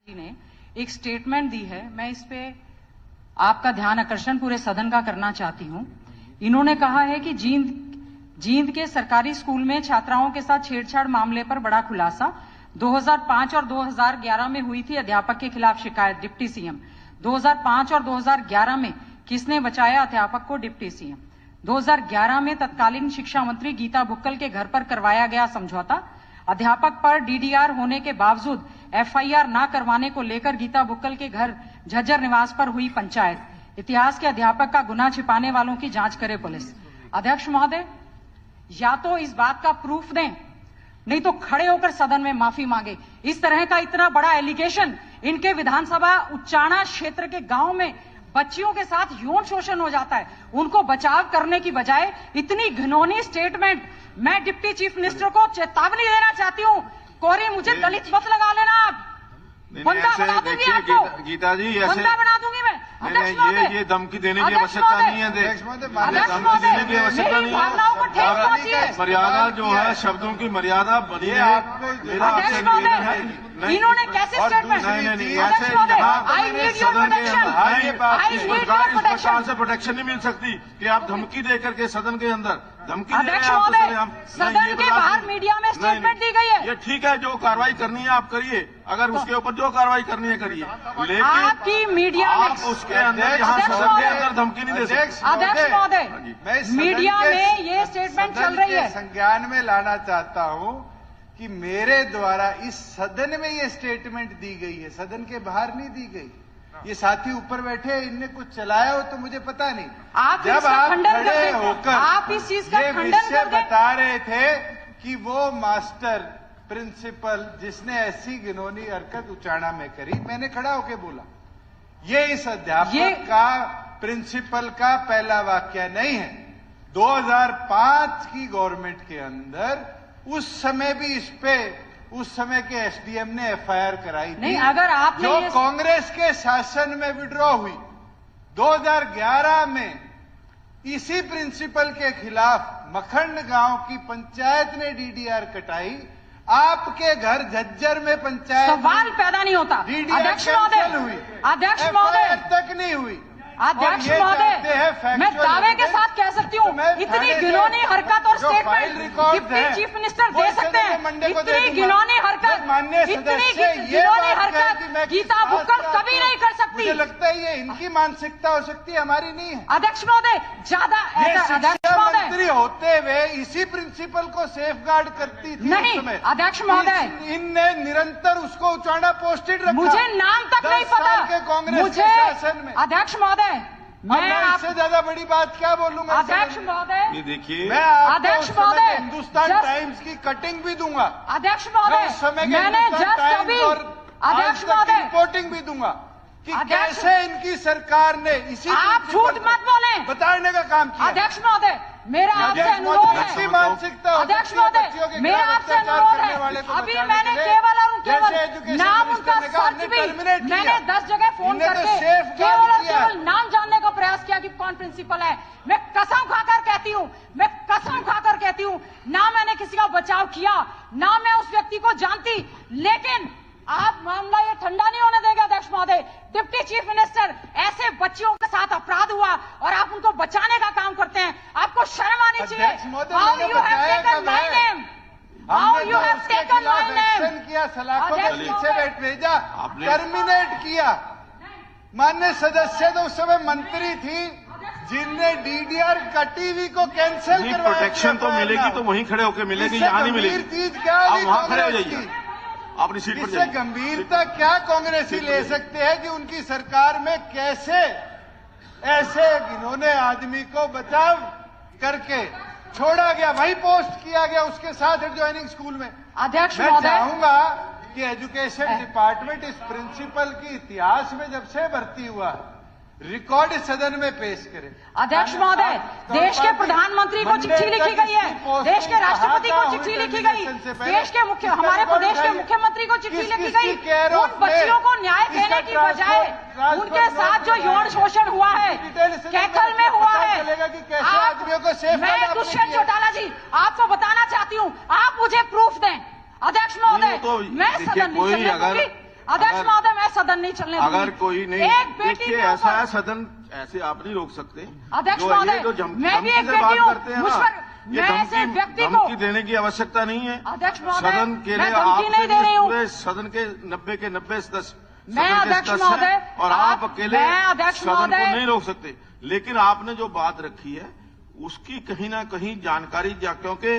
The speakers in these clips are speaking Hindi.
ने एक स्टेटमेंट दी है, मैं इस पे आपका ध्यान आकर्षण पूरे सदन का करना चाहती हूं। इन्होंने कहा है कि जींद के सरकारी स्कूल में छात्राओं के साथ छेड़छाड़ मामले पर बड़ा खुलासा। 2005 और 2011 में हुई थी अध्यापक के खिलाफ शिकायत, डिप्टी सीएम। 2005 और 2011 में किसने बचाया अध्यापक को, डिप्टी सीएम। 2011 में तत्कालीन शिक्षा मंत्री गीता बुक्कल के घर पर करवाया गया समझौता। अध्यापक पर डीडीआर होने के बावजूद एफआईआर न करवाने को लेकर गीता बुक्कल के घर झज्जर निवास पर हुई पंचायत। इतिहास के अध्यापक का गुनाह छिपाने वालों की जांच करे पुलिस। अध्यक्ष महोदय, या तो इस बात का प्रूफ दें, नहीं तो खड़े होकर सदन में माफी मांगे। इस तरह का इतना बड़ा एलिगेशन, इनके विधानसभा उच्चाणा क्षेत्र के गांव में बच्चियों के साथ यौन शोषण हो जाता है, उनको बचाव करने की बजाय इतनी घिनौनी स्टेटमेंट। मैं डिप्टी चीफ मिनिस्टर को चेतावनी देना चाहती हूं, कोरी मुझे दलित मत लगा लेना, आप बंदा बना दूंगी आपको। गीता जी, बंदा बना दूंगी मैं। ये धमकी देने की आवश्यकता नहीं है। धमकी देने की आवश्यकता नहीं है। मर्यादा जो है, शब्दों की मर्यादा बनी है। मेरा आपसे निवेदन है, इन्होंने कैसे स्टेटमेंट, नहीं ऐसे इस प्रकार से प्रोटेक्शन नहीं मिल सकती कि आप धमकी दे करके सदन के अंदर धमकी दे रहे हैं। सदन के बाहर मीडिया में स्टेटमेंट दी गई है। ये ठीक है, जो कार्रवाई करनी है आप करिए, अगर उसके ऊपर जो कार्रवाई करनी है करिए, लेकिन आपकी मीडिया आप उसके अंदर यहाँ सदन के अंदर धमकी नहीं दे सकते। अध्यक्ष महोदय, मीडिया में ये स्टेटमेंट चल रही है। संज्ञान में लाना चाहता हूँ कि मेरे द्वारा इस सदन में ये स्टेटमेंट दी गई है, सदन के बाहर नहीं दी गई। ये साथी ऊपर बैठे, इनने कुछ चलाया हो तो मुझे पता नहीं। जब आप खड़े होकर आप इस चीज का खंडन कर बता रहे थे कि वो मास्टर प्रिंसिपल जिसने ऐसी घिनौनी हरकत उचाणा में करी, मैंने खड़ा होकर बोला ये इस अध्यापक का, प्रिंसिपल का पहला वाक्य नहीं है। 2005 की गवर्नमेंट के अंदर उस समय भी इस पे उस समय के एसडीएम ने एफआईआर कराई थी। नहीं, अगर आपने जो कांग्रेस के शासन में विड्रॉ हुई 2011 में, इसी प्रिंसिपल के खिलाफ मखंड गांव की पंचायत ने डीडीआर कटाई। आपके घर झज्जर में पंचायत, सवाल पैदा नहीं होता। डीडीआर कैंसिल हुई, अध्यक्ष महोदय तक नहीं हुई। अध्यक्ष महोदय, मैं दावे के साथ कह सकती हूँ, इतनी घिनौनी हरकत और स्टेटमेंट डिप्टी चीफ मिनिस्टर दे सकते हैं। इतनी घिनौनी हरकत, इतनी घिनौनी हरकत गीता बुक्कल कभी नहीं कर सकती। मुझे लगता है ये इनकी मानसिकता हो सकती है, हमारी नहीं है। अध्यक्ष महोदय, ज्यादा शिक्षा मंत्री होते हुए इसी प्रिंसिपल को सेफगार्ड करती थी नहीं। अध्यक्ष महोदय, इनने निरंतर उसको उचाणा पोस्टेड रखा। मुझे नाम तक नहीं पता के कांग्रेस के शासन में। अध्यक्ष महोदय, मैं इससे ज्यादा बड़ी बात क्या बोलूंगा। अध्यक्ष महोदय, ये देखिए, मैं अध्यक्ष महोदय, हिंदुस्तान टाइम्स की कटिंग भी दूंगा। अध्यक्ष महोदय, मैंने जस्ट अभी, अध्यक्ष महोदय, रिपोर्टिंग भी दूंगा कि कैसे इनकी सरकार ने इसी, आप झूठ मत बोले, बताने का काम किया। अध्यक्ष महोदय, मेरा आपसे अनुरोध है। मानसिकता, अध्यक्ष महोदय, मेरा आपसे अनुरोध है। अभी मैंने केवल और केवल नाम उनका सर्च भी, मैंने 10 जगह फोन करके केवल और केवल नाम जानने का प्रयास किया कि कौन प्रिंसिपल है। मैं कसम खाकर कहती हूँ, मैं कसम खाकर कहती हूँ, ना मैंने किसी का बचाव किया, ना मैं उस व्यक्ति को जानती, लेकिन आप मामला ये ठंडा नहीं होने देंगे। अध्यक्ष महोदय, डिप्टी चीफ मिनिस्टर, ऐसे बच्चियों के साथ अपराध हुआ और आप उनको बचाने का काम करते हैं, आपको शर्म आनी चाहिए। How you have taken my name, how you have taken my name किया, सलाखों के नीचे भेजा, टर्मिनेट किया। माननीय सदस्य तो उस समय मंत्री थी जिनने डीडीआर कटी हुई को कैंसिल करवाया। प्रोटेक्शन तो मिलेगी तो वहीं खड़े होकर मिलेगी, यहाँ नहीं मिलेगी। चीज क्या आप वहां खड़े हो जाइए, अपनी सीट पर जाइए। गंभीरता क्या कांग्रेसी ले सकते हैं कि उनकी सरकार में कैसे ऐसे घिनौने आदमी को बचाव करके छोड़ा गया, वही पोस्ट किया गया उसके साथ एडजॉइनिंग स्कूल में। अध्यक्ष मैं महोदय, चाहूंगा कि एजुकेशन डिपार्टमेंट इस प्रिंसिपल की इतिहास में जब से भर्ती हुआ रिकॉर्ड सदन में पेश करे। अध्यक्ष महोदय, देश के प्रधानमंत्री को चिट्ठी लिखी गई है, देश के राष्ट्रपति को चिट्ठी लिखी गई, देश के हमारे प्रदेश के मुख्यमंत्री को चिट्ठी लिखी गई। उन बच्चियों को न्याय देने की बजाय उनके साथ जो यौन शोषण हुआ है, कैथल में हुआ है, मैं दुष्यंत चौटाला जी आपको बताना चाहती हूँ, आप मुझे प्रूफ दें। अध्यक्ष महोदय, मैं सदन नहीं चलने दूंगी। अध्यक्ष महोदय, मैं सदन नहीं चलने दूंगी। अगर कोई नहीं, एक बेटी देखिए ऐसा है सदन, ऐसे आप नहीं रोक सकते। अध्यक्ष महोदय, मैं भी एक बेटी हूँ, मुझ पर ये मैं ऐसे व्यक्ति को धमकी देने की आवश्यकता नहीं है। अध्यक्ष महोदय, सदन के मैं लिए धमकी नहीं दे रही हूँ। पूरे सदन के 90 के 90 सदस्य मैं अध्यक्ष महोदय, और आप अकेले मैं अध्यक्ष सदन को महोदय नहीं रोक सकते। लेकिन आपने जो बात रखी है उसकी कहीं ना कहीं जानकारी, क्योंकि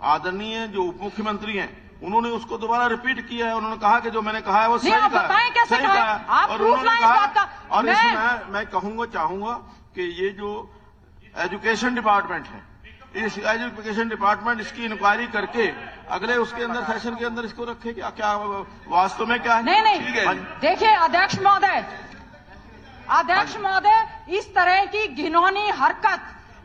आदरणीय जो उप मुख्यमंत्री हैं उन्होंने उसको दोबारा रिपीट किया है। उन्होंने कहा कि जो मैंने कहा है वो सही कहा है, सही कहा है। आप और प्रूफ लाएं इस बात का। और इसमें मैं चाहूंगा कि ये जो एजुकेशन डिपार्टमेंट है, इस एजुकेशन डिपार्टमेंट इसकी इंक्वायरी करके अगले उसके अंदर सेशन के अंदर इसको रखे। क्या वास्तव में क्या है? नहीं, देखिए अध्यक्ष महोदय, इस तरह की घिनौनी हरकत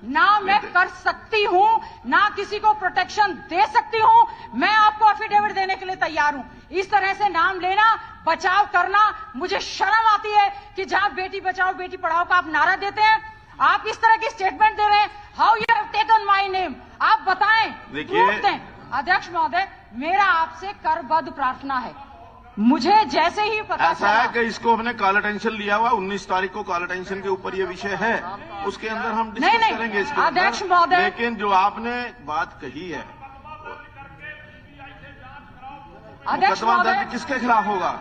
ना मैं कर सकती हूं, ना किसी को प्रोटेक्शन दे सकती हूं। मैं आपको एफिडेविट देने के लिए तैयार हूं। इस तरह से नाम लेना, बचाव करना, मुझे शर्म आती है कि जहां बेटी बचाओ बेटी पढ़ाओ का आप नारा देते हैं, आप इस तरह की स्टेटमेंट दे रहे हैं। How you have taken my name, आप बताएं। देखिए अध्यक्ष महोदय, मेरा आपसे करबद्ध प्रार्थना है, मुझे जैसे ही पता ऐसा है कि इसको हमने काला टेंशन लिया हुआ, 19 तारीख को काला टेंशन के ऊपर ये विषय है, उसके अंदर हम डिस्कस करेंगे इसके अध्यक्ष महोदय, लेकिन जो आपने बात कही है अध्यक्ष महोदय, किसके खिलाफ होगा?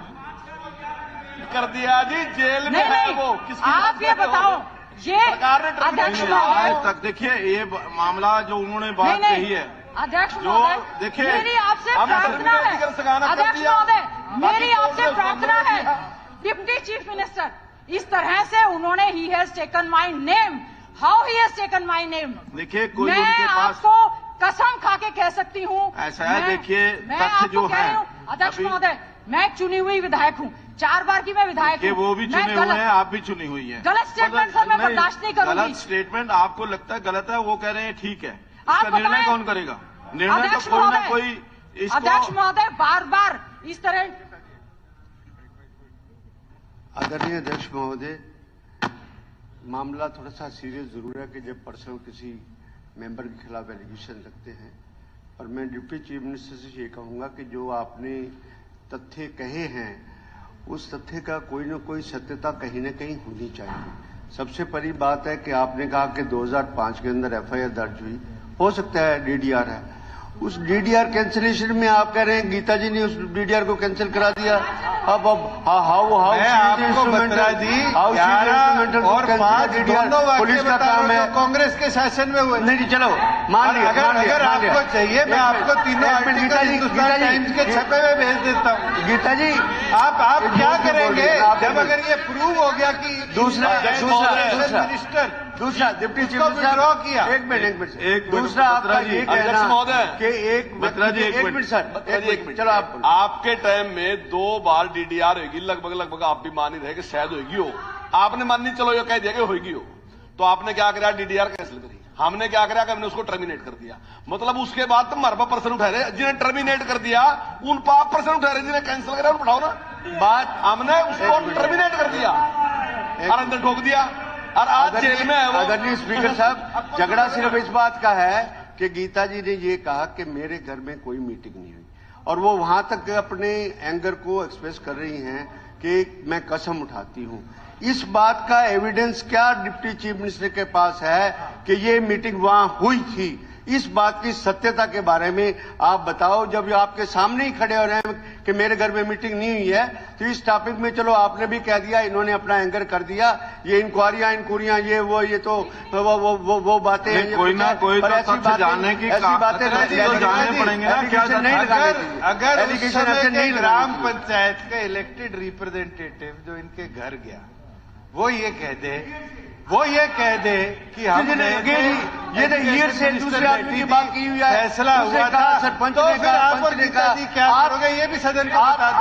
कर दिया जी, जेल में है वो। आप ये बताओ, ये अध्यक्ष आज तक देखिए ये मामला जो उन्होंने बात कही है, अध्यक्ष महोदय, देखिए मेरी आपसे प्रार्थना है, अध्यक्ष महोदय, मेरी आपसे प्रार्थना है, डिप्टी चीफ मिनिस्टर, इस तरह से उन्होंने he has taken my name, how he has taken my name. देखिए कोई मैं उनके पास आपको कसम खा के कह सकती हूँ, ऐसा है। देखिए मैं तथ्य आपको जो कह रही हूँ अध्यक्ष महोदय, मैं एक चुनी हुई विधायक हूँ, 4 बार की मैं विधायक हूँ। वो भी चुने हुए हैं, आप भी चुनी हुई हैं। गलत स्टेटमेंट सर मैं बर्दाश्त नहीं करूंगी। गलत स्टेटमेंट आपको लगता है गलत है, वो कह रहे हैं ठीक है, इसका निर्णय कौन करेगा? निर्णय तो कोई ना कोई इसको। अध्यक्ष महोदय, बार बार इस तरह। आदरणीय अध्यक्ष महोदय, मामला थोड़ा सा सीरियस जरूर है कि जब पर्सनल किसी मेंबर के खिलाफ एलिगेशन रखते हैं, और मैं डिप्टी चीफ मिनिस्टर से ये कहूंगा कि जो आपने तथ्य कहे हैं उस तथ्य का कोई न कोई सत्यता कहीं न कहीं होनी चाहिए। सबसे बड़ी बात है कि आपने कहा कि 2005 के अंदर एफआईआर दर्ज हुई, हो सकता है डीडीआर है, उस डीडीआर कैंसिलेशन में आप कह रहे हैं गीता जी ने उस डीडीआर को कैंसिल करा दिया। अब हाउ पुलिस का काम है, कांग्रेस के शासन में हुए। नहीं चलो मान लिया, अगर आपको चाहिए मैं आपको तीनों आर्टिकल हिंदुस्तान टाइम्स के छपे हुए भेज देता हूँ। गीता जी आप क्या करेंगे जब अगर ये प्रूव हो गया कि दूसरा मिनिस्टर दूसरा डिप्टी चीफ विड्रॉ किया। एक मिनट दूसरा आपका ये कहना कि एक मिनट सर, चलो आपके टाइम में 2 बार डीडीआर होगी, लगभग आप भी मान ही रहे कि शायद होगी हो, आपने माननी चलो ये कह दिया कि होगी हो, तो आपने क्या करा? डीडीआर कैंसिल करी। हमने क्या करा कि हमने उसको टर्मिनेट कर दिया। मतलब उसके बाद तुम हमारे पर पर्सन उठा रहे, जिन्हें टर्मिनेट कर दिया उन पर आप पर्सन उठा रहे, जिन्हें कैंसिल करा उन उठाओ ना। बात हमने उसको टर्मिनेट कर दिया और अंदर ठोक दिया और आज जेल में है वो। आदरणीय स्पीकर साहब, झगड़ा सिर्फ इस बात का है कि गीता जी ने ये कहा कि मेरे घर में कोई मीटिंग नहीं हुई, और वो वहां तक अपने एंगर को एक्सप्रेस कर रही हैं कि मैं कसम उठाती हूं। इस बात का एविडेंस क्या डिप्टी चीफ मिनिस्टर के पास है कि ये मीटिंग वहां हुई थी? इस बात की सत्यता के बारे में आप बताओ। जब आपके सामने ही खड़े हो रहे हैं कि मेरे घर में मीटिंग नहीं हुई है, तो इस टॉपिक में चलो आपने भी कह दिया, इन्होंने अपना एंगर कर दिया, ये इंक्वायरियां ये वो ये तो वो बातें हैं। कोई ना कोई तो तथ्य जानने की ऐसी बातें जानने पड़ेंगे ना। क्या अगर ग्राम पंचायत का इलेक्टेड रिप्रेजेंटेटिव जो इनके घर गया वो ये कह दे कि हमने ये ईयर से दूसरे आदमी की बात की हुई है, फैसला हुआ था, सरपंच तो ने फिर आप और गीता जी क्या करोगे? ये भी सदन को बता दें।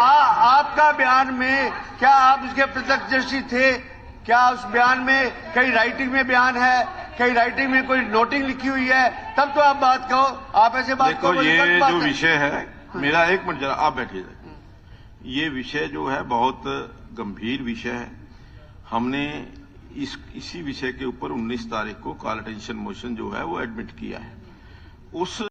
आपका बयान में क्या आप उसके प्रत्यक्षदर्शी थे? क्या उस बयान में कई राइटिंग में बयान है, कई राइटिंग में कोई नोटिंग लिखी हुई है? तब तो आप बात कहो। आप ऐसे बात करो। ये जो विषय है, मेरा 1 मिनट जरा आप बैठिए। ये विषय जो है बहुत गंभीर विषय है। हमने इसी विषय के ऊपर 19 तारीख को काला टेंशन मोशन जो है वो एडमिट किया है। उस